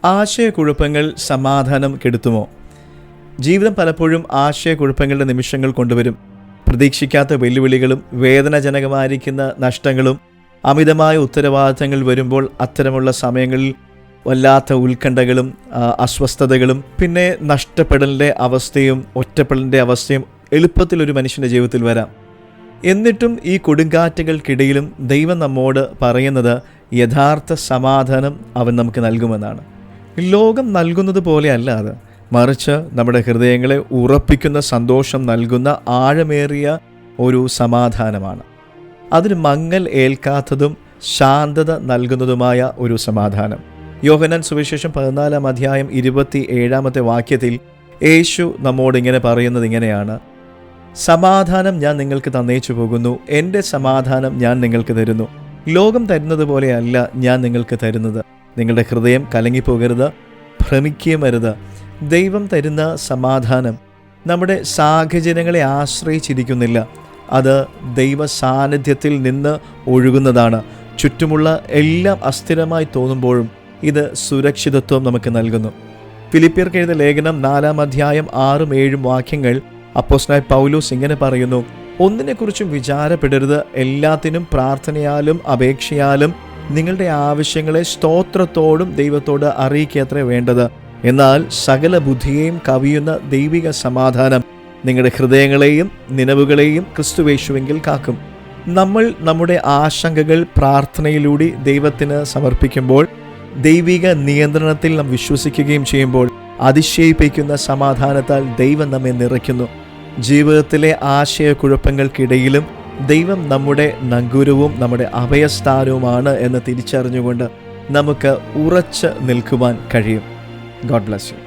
ആശയക്കുഴപ്പങ്ങൾ സമാധാനം കെടുത്തുമോ? ജീവിതം പലപ്പോഴും ആശയക്കുഴപ്പങ്ങളുടെ നിമിഷങ്ങൾ കൊണ്ടുവരും. പ്രതീക്ഷിക്കാത്ത വെല്ലുവിളികളും വേദനാജനകമായിരിക്കുന്ന നഷ്ടങ്ങളും അമിതമായ ഉത്തരവാദിത്തങ്ങൾ വരുമ്പോൾ അത്തരമുള്ള സമയങ്ങളിൽ വല്ലാത്ത ഉത്കണ്ഠകളും അസ്വസ്ഥതകളും പിന്നെ നഷ്ടപ്പെടലിൻ്റെ അവസ്ഥയും ഒറ്റപ്പെടലിൻ്റെ അവസ്ഥയും എളുപ്പത്തിൽ ഒരു മനുഷ്യൻ്റെ ജീവിതത്തിൽ വരാം. എന്നിട്ടും ഈ കൊടുങ്കാറ്റുകൾക്കിടയിലും ദൈവം നമ്മോട് പറയുന്നത് യഥാർത്ഥ സമാധാനം അവൻ നമുക്ക് നൽകുമെന്നാണ്. ലോകം നൽകുന്നത് പോലെയല്ല അത്, മറിച്ച് നമ്മുടെ ഹൃദയങ്ങളെ ഉറപ്പിക്കുന്ന സന്തോഷം നൽകുന്ന ആഴമേറിയ ഒരു സമാധാനമാണ്. അതിന് മങ്ങൽ ഏൽക്കാത്തതും ശാന്തത നൽകുന്നതുമായ ഒരു സമാധാനം. യോഹന്നാൻ സുവിശേഷം 14-ാം അധ്യായം 27-ാമത്തെ വാക്യത്തിൽ യേശു നമ്മോട് ഇങ്ങനെ പറയുന്നത് ഇങ്ങനെയാണ്: സമാധാനം ഞാൻ നിങ്ങൾക്ക് തന്നേച്ചു പോകുന്നു, എൻ്റെ സമാധാനം ഞാൻ നിങ്ങൾക്ക് തരുന്നു. ലോകം തരുന്നത് പോലെയല്ല ഞാൻ നിങ്ങൾക്ക് തരുന്നത്. നിങ്ങളുടെ ഹൃദയം കലങ്ങിപ്പോകരുത്, ഭ്രമിക്കുകയും അരുത്. ദൈവം തരുന്ന സമാധാനം നമ്മുടെ സാഹചര്യങ്ങളെ ആശ്രയിച്ചിരിക്കുന്നില്ല. അത് ദൈവ സാന്നിധ്യത്തിൽ നിന്ന് ഒഴുകുന്നതാണ്. ചുറ്റുമുള്ള എല്ലാം അസ്ഥിരമായി തോന്നുമ്പോഴും ഇത് സുരക്ഷിതത്വം നമുക്ക് നൽകുന്നു. ഫിലിപ്പിയർക്ക് എഴുതിയ ലേഖനം 4-ാം അധ്യായം 6-7 വാക്യങ്ങൾ അപ്പോസ്തലനായ പൗലോസ് ഇങ്ങനെ പറയുന്നു: ഒന്നിനെക്കുറിച്ചും വിചാരപ്പെടരുത്, എല്ലാത്തിനും പ്രാർത്ഥനയാലും അപേക്ഷയാലും നിങ്ങളുടെ ആവശ്യങ്ങളെ സ്തോത്രത്തോടും ദൈവത്തോട് അറിയിക്കത്രേ വേണ്ടത്. എന്നാൽ സകല ബുദ്ധിയെയും കവിയുന്ന ദൈവിക സമാധാനം നിങ്ങളുടെ ഹൃദയങ്ങളെയും നിലവുകളെയും ക്രിസ്തുയേശുവിൽ കാക്കും. നമ്മൾ നമ്മുടെ ആശങ്കകൾ പ്രാർത്ഥനയിലൂടെ ദൈവത്തിന് സമർപ്പിക്കുമ്പോൾ, ദൈവിക നിയന്ത്രണത്തിൽ നാം വിശ്വസിക്കുകയും ചെയ്യുമ്പോൾ അതിശയിപ്പിക്കുന്ന സമാധാനത്താൽ ദൈവം നമ്മെ നിറയ്ക്കുന്നു. ജീവിതത്തിലെ ആശയക്കുഴപ്പങ്ങൾക്കിടയിലും ദൈവം നമ്മുടെ നങ്കൂരവും നമ്മുടെ അഭയസ്ഥാനവുമാണ് എന്ന് തിരിച്ചറിഞ്ഞുകൊണ്ട് നമുക്ക് ഉറച്ച് നിൽക്കുവാൻ കഴിയും. God bless you.